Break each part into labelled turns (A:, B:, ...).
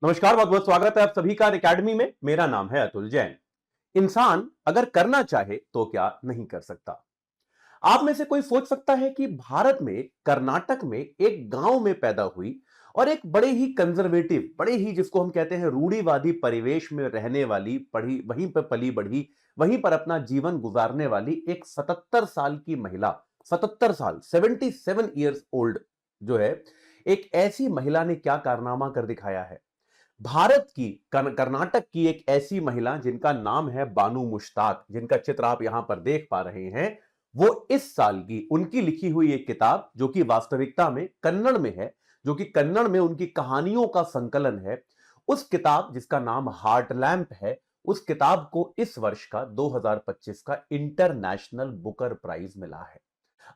A: नमस्कार, बहुत बहुत स्वागत है आप सभी का अकेडमी में। मेरा नाम है अतुल जैन। इंसान अगर करना चाहे तो क्या नहीं कर सकता। आप में से कोई सोच सकता है कि भारत में कर्नाटक में एक गांव में पैदा हुई और एक बड़े ही कंजर्वेटिव, बड़े ही जिसको हम कहते हैं रूढ़िवादी परिवेश में रहने वाली, पढ़ी वहीं पर पली बढ़ी, वहीं पर अपना जीवन गुजारने वाली एक 77 साल की महिला, 77 साल 77 ईयर्स ओल्ड जो है, एक ऐसी महिला ने क्या कारनामा कर दिखाया है। भारत की कर्नाटक की एक ऐसी महिला जिनका नाम है बानू मुश्ताक, जिनका चित्र आप यहां पर देख पा रहे हैं। वो इस साल की उनकी लिखी हुई एक किताब जो कि वास्तविकता में कन्नड़ में है, जो कि कन्नड़ में उनकी कहानियों का संकलन है, उस किताब जिसका नाम हार्ट लैंप है, उस किताब को इस वर्ष का 2025 का इंटरनेशनल बुकर प्राइज मिला है।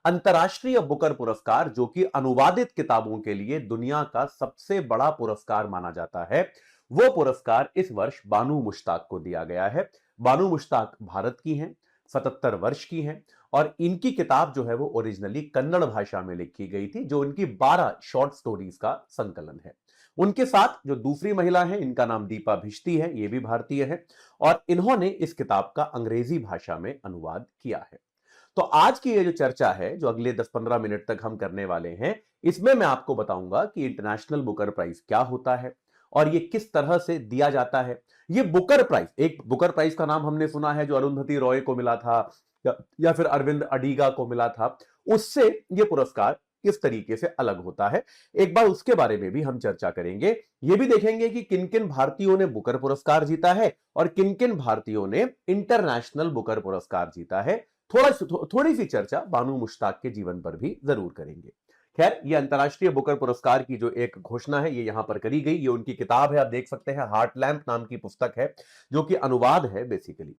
A: अंतर्राष्ट्रीय बुकर पुरस्कार, जो कि अनुवादित किताबों के लिए दुनिया का सबसे बड़ा पुरस्कार माना जाता है, वो पुरस्कार इस वर्ष बानू मुश्ताक को दिया गया है। बानू मुश्ताक भारत की हैं, 77 वर्ष की हैं और इनकी किताब जो है वो ओरिजिनली कन्नड़ भाषा में लिखी गई थी, जो उनकी 12 शॉर्ट स्टोरीज का संकलन है। उनके साथ जो दूसरी महिला है, इनका नाम दीपा भिश्ती है, ये भी भारतीय है और इन्होंने इस किताब का अंग्रेजी भाषा में अनुवाद किया है। तो आज की ये जो चर्चा है, जो अगले 10-15 मिनट तक हम करने वाले हैं, इसमें मैं आपको बताऊंगा कि इंटरनेशनल बुकर प्राइज क्या होता है और ये किस तरह से दिया जाता है। ये बुकर प्राइज, एक बुकर प्राइज का नाम हमने सुना है जो अरुंधति रॉय को मिला था या फिर अरविंद अडीगा को मिला था, उससे ये पुरस्कार किस तरीके से अलग होता है, एक बार उसके बारे में भी हम चर्चा करेंगे। ये भी देखेंगे कि किन किन भारतीयों ने बुकर पुरस्कार जीता है और किन किन भारतीयों ने इंटरनेशनल बुकर पुरस्कार जीता है। थोड़ी सी चर्चा बानू मुश्ताक के जीवन पर भी जरूर करेंगे। खैर, ये अंतर्राष्ट्रीय बुकर पुरस्कार की जो एक घोषणा है, ये यहां पर करी गई। ये उनकी किताब है, आप देख सकते हैं, हार्ट लैंप नाम की पुस्तक है, जो कि अनुवाद है बेसिकली।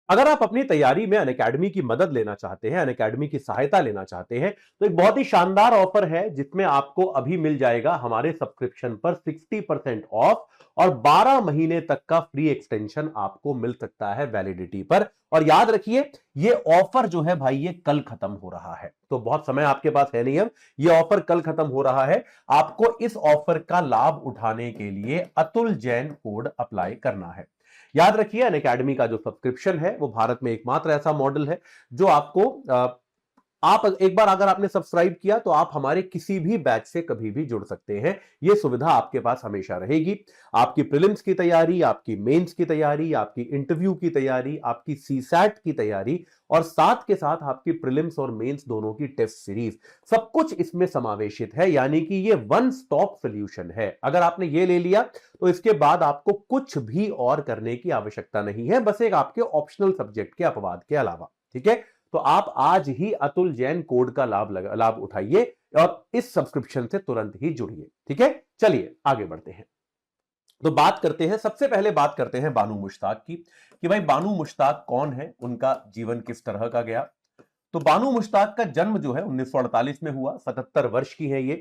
A: अगर आप अपनी तैयारी में अनअकैडमी की मदद लेना चाहते हैं, अनअकैडमी की सहायता लेना चाहते हैं, तो एक बहुत ही शानदार ऑफर है जिसमें आपको अभी मिल जाएगा हमारे सब्सक्रिप्शन पर 60% ऑफ और 12 महीने तक का फ्री एक्सटेंशन आपको मिल सकता है वैलिडिटी पर। और याद रखिए, ये ऑफर जो है भाई, ये कल खत्म हो रहा है, तो बहुत समय आपके पास है नहीं। अब ये ऑफर कल खत्म हो रहा है। आपको इस ऑफर का लाभ उठाने के लिए अतुल जैन कोड अप्लाई करना है। याद रखिए, अनअकैडमी का जो सब्सक्रिप्शन है वो भारत में एकमात्र ऐसा मॉडल है जो आपको आप एक बार अगर आपने सब्सक्राइब किया तो आप हमारे किसी भी बैच से कभी भी जुड़ सकते हैं। यह सुविधा आपके पास हमेशा रहेगी। आपकी प्रीलिम्स की तैयारी, आपकी मेंस की तैयारी, आपकी इंटरव्यू की तैयारी, आपकी सीसैट की तैयारी और साथ के साथ आपकी प्रीलिम्स और मेंस दोनों की टेस्ट सीरीज, सब कुछ इसमें समावेशित है। यानी कि ये वन स्टॉप सॉल्यूशन है। अगर आपने ये ले लिया तो इसके बाद आपको कुछ भी और करने की आवश्यकता नहीं है, बस एक आपके ऑप्शनल सब्जेक्ट के अपवाद के अलावा। ठीक है, तो आप आज ही अतुल जैन कोड का लाभ उठाइए और इस सब्सक्रिप्शन से तुरंत ही जुड़िए। ठीक है, चलिए आगे बढ़ते हैं। तो बात करते हैं, सबसे पहले बात करते हैं बानू मुश्ताक की, कि भाई बानू मुश्ताक कौन है, उनका जीवन किस तरह का गया। तो बानू मुश्ताक का जन्म जो है 1948 में हुआ। 77 वर्ष की है ये।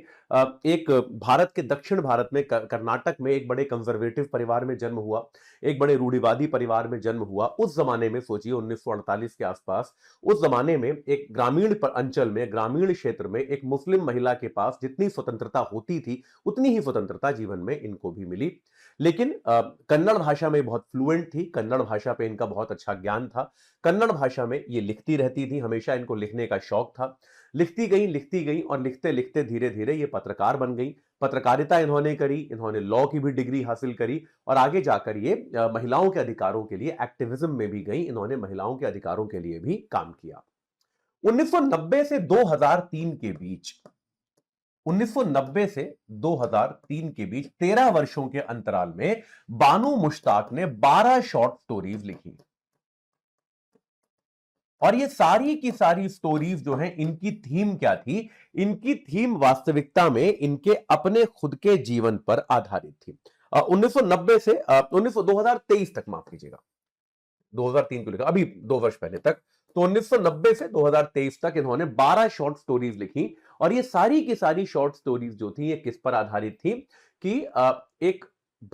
A: एक भारत के दक्षिण भारत में कर्नाटक में एक बड़े कंजर्वेटिव परिवार में जन्म हुआ, एक बड़े रूढ़िवादी परिवार में जन्म हुआ। उस जमाने में सोचिए, 1948 के आसपास, उस जमाने में एक ग्रामीण अंचल में, ग्रामीण क्षेत्र में एक मुस्लिम महिला के पास जितनी स्वतंत्रता होती थी उतनी ही स्वतंत्रता जीवन में इनको भी मिली। लेकिन कन्नड़ भाषा में बहुत फ्लुएंट थी, कन्नड़ भाषा पे इनका बहुत अच्छा ज्ञान था। कन्नड़ भाषा में ये लिखती रहती थी, हमेशा इनको लिखने का शौक था। लिखती गई और लिखते लिखते धीरे धीरे ये पत्रकार बन गई। पत्रकारिता इन्होंने करी, इन्होंने लॉ की भी डिग्री हासिल करी और आगे जाकर ये महिलाओं के अधिकारों के लिए एक्टिविज्म में भी गई। इन्होंने महिलाओं के अधिकारों के लिए भी काम किया। 1990 से 2003 के बीच, 1990 से 2003 के बीच 13 वर्षों के अंतराल में बानू मुश्ताक ने 12 शॉर्ट स्टोरीज लिखी और ये सारी की सारी स्टोरीज जो हैं, इनकी थीम क्या थी? इनकी थीम वास्तविकता में इनके अपने खुद के जीवन पर आधारित थी। 1990 से 2023 तक, माफ कीजिएगा, 2003 को लेकर अभी 2 वर्ष पहले तक, तो 1990 से 2023 तक इन्होंने 12 शॉर्ट स्टोरीज लिखी। और ये सारी की सारी शॉर्ट स्टोरीज जो थी, ये किस पर आधारित थी कि एक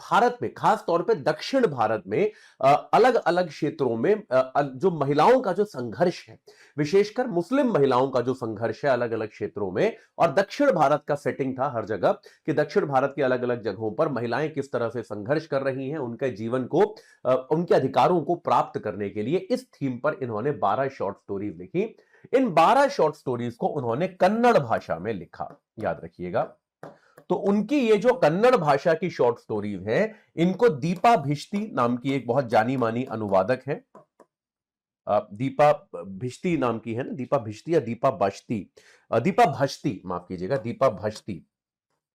A: भारत में, खास तौर पे दक्षिण भारत में अलग अलग क्षेत्रों में जो महिलाओं का जो संघर्ष है, विशेषकर मुस्लिम महिलाओं का जो संघर्ष है अलग अलग क्षेत्रों में, और दक्षिण भारत का सेटिंग था हर जगह कि दक्षिण भारत की अलग अलग जगहों पर महिलाएं किस तरह से संघर्ष कर रही हैं उनके जीवन को, उनके अधिकारों को प्राप्त करने के लिए। इस थीम पर इन्होंने 12 शॉर्ट स्टोरीज लिखी। इन 12 शॉर्ट स्टोरीज को उन्होंने कन्नड़ भाषा में लिखा, याद रखिएगा। तो उनकी ये जो कन्नड़ भाषा की शॉर्ट स्टोरीज हैं, इनको दीपा भिष्टी नाम की एक बहुत जानी मानी अनुवादक है, दीपा भिष्टी नाम की है ना, दीपा भिष्टी या दीपा बश्ती, दीपा भष्टी, माफ कीजिएगा, दीपा भष्टी,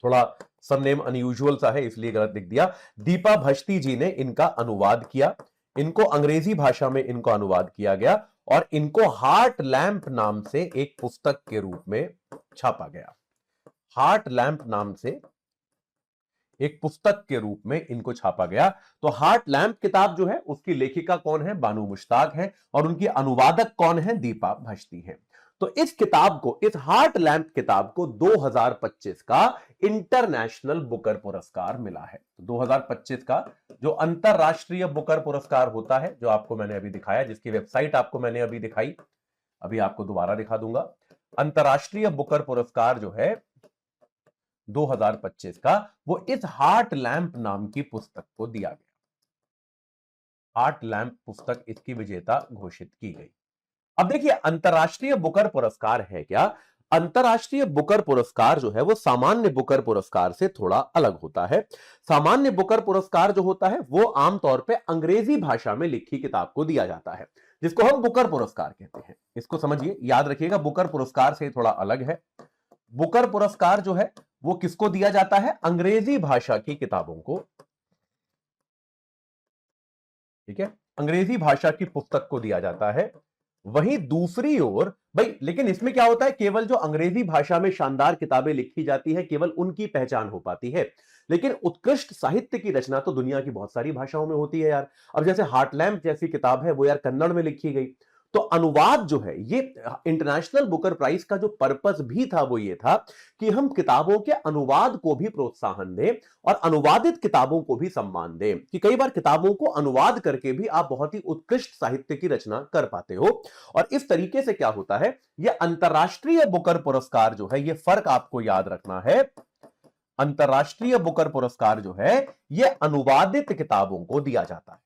A: थोड़ा सम नेम अनयूजुअल सा है इसलिए गलत लिख दिया। दीपा भष्टी जी ने इनका अनुवाद किया, इनको अंग्रेजी भाषा में इनको अनुवाद किया गया और इनको हार्ट लैंप नाम से एक पुस्तक के रूप में छापा गया। हार्ट लैंप नाम से एक पुस्तक के रूप में इनको छापा गया। तो हार्ट लैंप किताब जो है उसकी लेखिका कौन है? बानू मुश्ताक है, और उनकी अनुवादक कौन है? दीपा भष्टी है। तो इस किताब को, इस हार्ट लैंप किताब को 2025 का इंटरनेशनल बुकर पुरस्कार मिला है। 2025 का जो अंतरराष्ट्रीय बुकर पुरस्कार होता है, जो आपको मैंने अभी दिखाया, जिसकी वेबसाइट आपको मैंने अभी दिखाई, अभी आपको दोबारा दिखा दूंगा। अंतरराष्ट्रीय बुकर पुरस्कार जो है 2025 का, वो इस हार्ट लैंप नाम की पुस्तक को दिया गया। हार्ट लैंप पुस्तक इसकी विजेता घोषित की गई। अब देखिए, अंतरराष्ट्रीय बुकर पुरस्कार है क्या? अंतरराष्ट्रीय बुकर पुरस्कार जो है वो सामान्य बुकर पुरस्कार से थोड़ा अलग होता है। सामान्य बुकर पुरस्कार जो होता है वो आमतौर पे अंग्रेजी भाषा में लिखी किताब को दिया जाता है, जिसको हम बुकर पुरस्कार कहते हैं। इसको समझिए, याद रखिएगा, बुकर पुरस्कार से थोड़ा अलग है। बुकर पुरस्कार जो है वो किसको दिया जाता है? अंग्रेजी भाषा की किताबों को, ठीक है, अंग्रेजी भाषा की पुस्तक को दिया जाता है। वहीं दूसरी ओर भाई, लेकिन इसमें क्या होता है, केवल जो अंग्रेजी भाषा में शानदार किताबें लिखी जाती है केवल उनकी पहचान हो पाती है, लेकिन उत्कृष्ट साहित्य की रचना तो दुनिया की बहुत सारी भाषाओं में होती है यार। अब जैसे हार्ट लैंप जैसी किताब है वो यार कन्नड़ में लिखी गई। तो अनुवाद जो है, ये इंटरनेशनल बुकर प्राइज का जो पर्पस भी था वो ये था कि हम किताबों के अनुवाद को भी प्रोत्साहन दें और अनुवादित किताबों को भी सम्मान दें, कि कई बार किताबों को अनुवाद करके भी आप बहुत ही उत्कृष्ट साहित्य की रचना कर पाते हो। और इस तरीके से क्या होता है, यह अंतरराष्ट्रीय बुकर पुरस्कार जो है, यह फर्क आपको याद रखना है। अंतरराष्ट्रीय बुकर पुरस्कार जो है यह अनुवादित किताबों को दिया जाता है।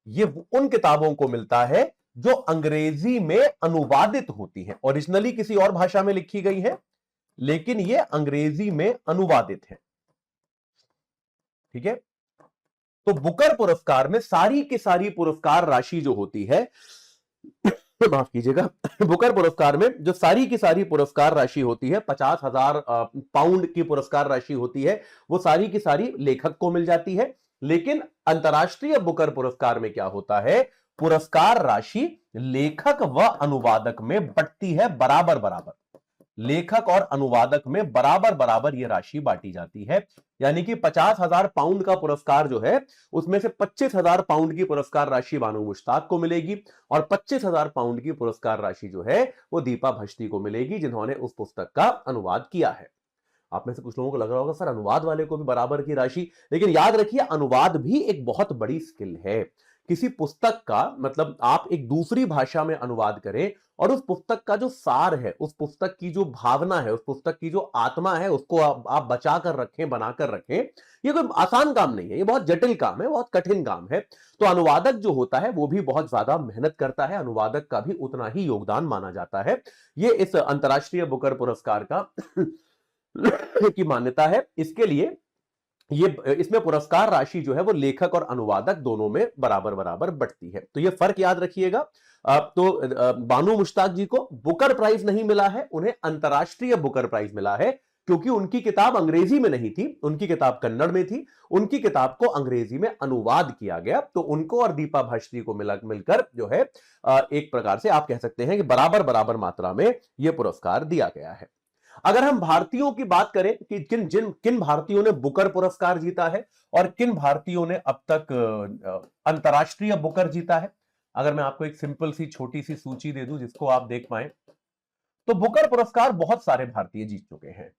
A: यह उन किताबों को मिलता है जो अंग्रेजी में अनुवादित होती हैं, ओरिजिनली किसी और भाषा में लिखी गई है लेकिन यह अंग्रेजी में अनुवादित है, ठीक है। तो बुकर पुरस्कार में सारी की सारी पुरस्कार राशि जो होती है माफ कीजिएगा, बुकर पुरस्कार में जो सारी की सारी पुरस्कार राशि होती है, 50,000 पाउंड की पुरस्कार राशि होती है, वो सारी की सारी लेखक को मिल जाती है। लेकिन अंतरराष्ट्रीय बुकर पुरस्कार में क्या होता है, पुरस्कार राशि लेखक व अनुवादक में बढ़ती है बराबर बराबर। लेखक और अनुवादक में बराबर बराबर यह राशि बांटी जाती है। यानी कि 50,000 पाउंड का पुरस्कार जो है उसमें से 25,000 पाउंड की पुरस्कार राशि बानू मुश्ताक को मिलेगी और 25,000 पाउंड की पुरस्कार राशि जो है वो दीपा भष्टी को मिलेगी, जिन्होंने उस पुस्तक का अनुवाद किया है। आप में से कुछ लोगों को लग रहा होगा सर अनुवाद वाले को भी बराबर की राशि, लेकिन याद रखिए अनुवाद भी एक बहुत बड़ी स्किल है। किसी पुस्तक का मतलब आप एक दूसरी भाषा में अनुवाद करें और उस पुस्तक का जो सार है, उस पुस्तक की जो भावना है, उस पुस्तक की जो आत्मा है, उसको आप बचा कर रखें, बनाकर रखें, ये कोई आसान काम नहीं है, ये बहुत जटिल काम है, बहुत कठिन काम है। तो अनुवादक जो होता है वो भी बहुत ज्यादा मेहनत करता है, अनुवादक का भी उतना ही योगदान माना जाता है। ये इस अंतरराष्ट्रीय बुकर पुरस्कार का की मान्यता है। इसके लिए ये इसमें पुरस्कार राशि जो है वो लेखक और अनुवादक दोनों में बराबर बराबर बढ़ती है। तो ये फर्क याद रखिएगा। बानू मुश्ताक जी को बुकर प्राइज नहीं मिला है, उन्हें अंतरराष्ट्रीय बुकर प्राइज मिला है क्योंकि उनकी किताब अंग्रेजी में नहीं थी, उनकी किताब कन्नड़ में थी, उनकी किताब को अंग्रेजी में अनुवाद किया गया। तो उनको और दीपा भष्टी को मिलकर जो है एक प्रकार से आप कह सकते हैं कि बराबर बराबर मात्रा में यह पुरस्कार दिया गया है। अगर हम भारतीयों की बात करें कि किन भारतीयों ने बुकर पुरस्कार जीता है और किन भारतीयों ने अब तक अंतरराष्ट्रीय बुकर जीता है, अगर मैं आपको एक सिंपल सी छोटी सी सूची दे दूं जिसको आप देख पाए, तो बुकर पुरस्कार बहुत सारे भारतीय जीत चुके हैं।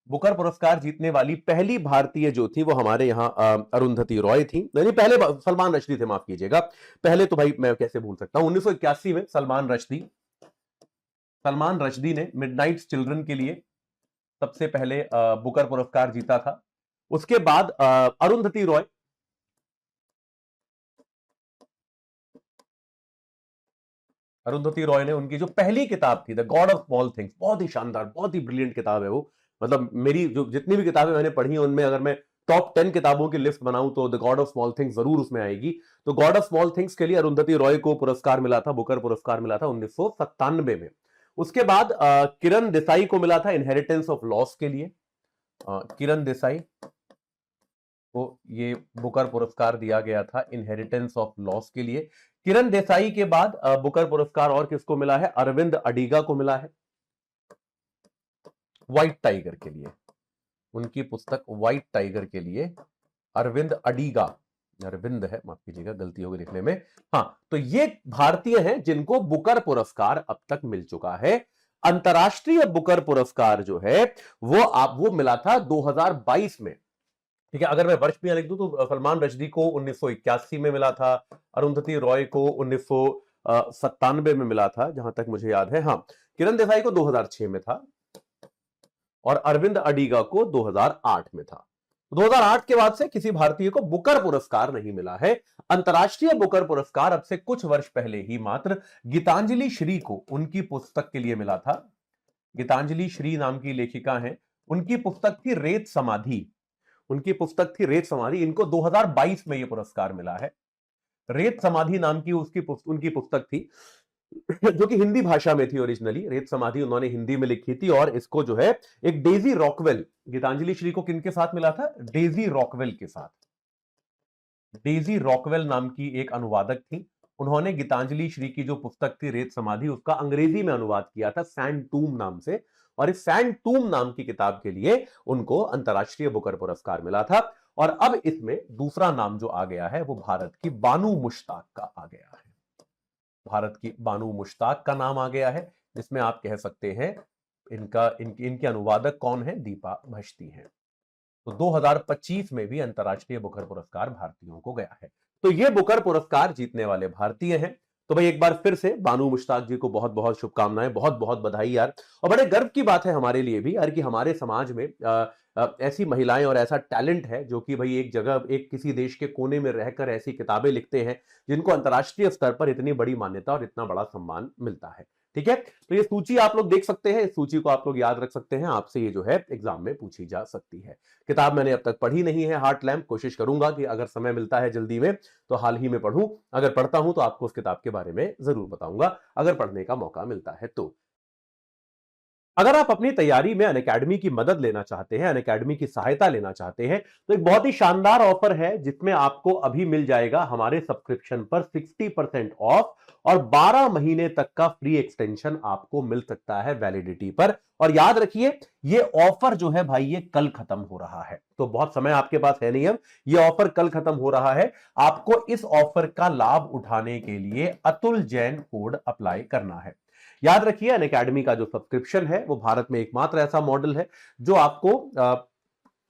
A: बुकर पुरस्कार जीतने वाली पहली भारतीय जो थी वो हमारे यहां अरुंधति रॉय थी, नहीं पहले सलमान रश्दी थे, माफ कीजिएगा। पहले तो भाई मैं कैसे भूल सकता हूं, 1981 में सलमान रश्दी ने मिडनाइट चिल्ड्रन के लिए सबसे पहले बुकर पुरस्कार जीता था। उसके बाद अरुंधति रॉय ने उनकी जो पहली किताब थी the God of small things, बहुत ही शानदार, बहुत ही ब्रिलियंट किताब है वो। मतलब मेरी जो जितनी भी किताबें मैंने पढ़ी उनमें अगर मैं टॉप 10 किताबों की लिस्ट बनाऊं तो the God of small things जरूर उसमें आएगी। तो गॉड ऑफ स्मॉल थिंग्स के लिए अरुंधति रॉय को पुरस्कार मिला था, बुकर पुरस्कार मिला था 1997 में। उसके बाद किरण देसाई को मिला था इनहेरिटेंस ऑफ लॉस के लिए। किरण देसाई को ये बुकर पुरस्कार दिया गया था इनहेरिटेंस ऑफ लॉस के लिए। किरण देसाई के बाद बुकर पुरस्कार और किसको मिला है, अरविंद अडिगा को मिला है व्हाइट टाइगर के लिए, उनकी पुस्तक व्हाइट टाइगर के लिए अरविंद अडिगा, अरविंद है, माफ कीजिएगा गलती हो गई लिखने में। हाँ, तो ये भारतीय हैं जिनको बुकर पुरस्कार अब तक मिल चुका है। अंतरराष्ट्रीय बुकर पुरस्कार जो है वो मिला था 2022 में। ठीक है, अगर मैं वर्ष भी लिख दूं तो सलमान रश्दी को 1981 में मिला था, अरुंधति रॉय को 1997 में मिला था जहां तक मुझे याद है। हाँ, किरण देसाई को 2006 में था और अरविंद अडिगा को 2008 में था। 2008 के बाद से किसी भारतीय को बुकर पुरस्कार नहीं मिला है। अंतरराष्ट्रीय बुकर पुरस्कार अब से कुछ वर्ष पहले ही मात्र गीतांजलि श्री को उनकी पुस्तक के लिए मिला था। गीतांजलि श्री नाम की लेखिका हैं, उनकी पुस्तक थी रेत समाधि, इनको 2022 में यह पुरस्कार मिला है। रेत समाधि नाम की उनकी पुस्तक थी जो कि हिंदी भाषा में थी ओरिजिनली। रेत समाधि उन्होंने हिंदी में लिखी थी और इसको जो है एक डेजी रॉकवेल, गीतांजलि श्री को किनके साथ मिला था, डेजी रॉकवेल के साथ। डेजी रॉकवेल नाम की एक अनुवादक थी, उन्होंने गीतांजलि श्री की जो पुस्तक थी रेत समाधि उसका अंग्रेजी में अनुवाद किया था सैंड टूम नाम से, और इस सैंड टूम नाम की किताब के लिए उनको अंतरराष्ट्रीय बुकर पुरस्कार मिला था। और अब इसमें दूसरा नाम जो आ गया है वो भारत की बानू मुश्ताक का आ गया है, भारत की बानू मुश्ताक का नाम आ गया है, जिसमें आप कह सकते हैं इनके अनुवादक कौन है, दीपा भश्ती हैं। तो 2025 में भी अंतरराष्ट्रीय बुकर पुरस्कार भारतीयों को गया है। तो ये बुकर पुरस्कार जीतने वाले भारतीय हैं। तो भाई एक बार फिर से बानू मुश्ताक जी को बहुत बहुत शुभकामनाएं, बहुत बहुत बधाई यार। और बड़े गर्व की बात है हमारे लिए भी यार कि हमारे समाज में ऐसी महिलाएं और ऐसा टैलेंट है जो कि भाई एक जगह एक किसी देश के कोने में रहकर ऐसी किताबें लिखते हैं जिनको अंतर्राष्ट्रीय स्तर पर इतनी बड़ी मान्यता और इतना बड़ा सम्मान मिलता है। ठीक है, तो ये सूची आप लोग देख सकते हैं, इस सूची को आप लोग याद रख सकते हैं, आपसे ये जो है एग्जाम में पूछी जा सकती है। किताब मैंने अब तक पढ़ी नहीं है हार्ट लैम्प, कोशिश करूंगा कि अगर समय मिलता है जल्दी में तो हाल ही में पढ़ूं, अगर पढ़ता हूं तो आपको उस किताब के बारे में जरूर बताऊंगा अगर पढ़ने का मौका मिलता है तो। अगर आप अपनी तैयारी में अनअकैडमी की मदद लेना चाहते हैं, अनअकैडमी की सहायता लेना चाहते हैं, तो एक बहुत ही शानदार ऑफर है जिसमें आपको अभी मिल जाएगा हमारे सब्सक्रिप्शन पर 60% ऑफ और 12 महीने तक का फ्री एक्सटेंशन आपको मिल सकता है वैलिडिटी पर। और याद रखिए ये ऑफर जो है भाई ये कल खत्म हो रहा है, तो बहुत समय आपके पास है नहीं, अब ये ऑफर कल खत्म हो रहा है। आपको इस ऑफर का लाभ उठाने के लिए अतुल जैन कोड अप्लाई करना है। याद रखिए अनअकैडमी का जो सब्सक्रिप्शन है वो भारत में एकमात्र ऐसा मॉडल है जो आपको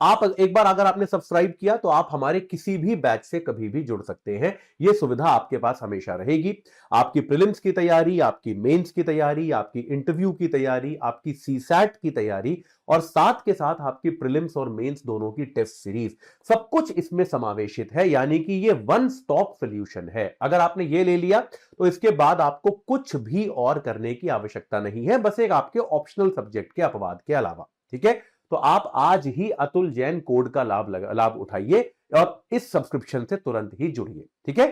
A: आप एक बार अगर आपने सब्सक्राइब किया तो आप हमारे किसी भी बैच से कभी भी जुड़ सकते हैं, यह सुविधा आपके पास हमेशा रहेगी। आपकी प्रीलिम्स की तैयारी, आपकी मेंस की तैयारी, आपकी इंटरव्यू की तैयारी, आपकी सीसैट की तैयारी और साथ के साथ आपकी प्रीलिम्स और मेंस दोनों की टेस्ट सीरीज, सब कुछ इसमें समावेशित है। यानी कि ये वन स्टॉप सॉल्यूशन है। अगर आपने ये ले लिया तो इसके बाद आपको कुछ भी और करने की आवश्यकता नहीं है, बस एक आपके ऑप्शनल सब्जेक्ट के अपवाद के अलावा। ठीक है, तो आप आज ही अतुल जैन कोड का लाभ उठाइए और इस सब्सक्रिप्शन से तुरंत ही जुड़िए। ठीक है,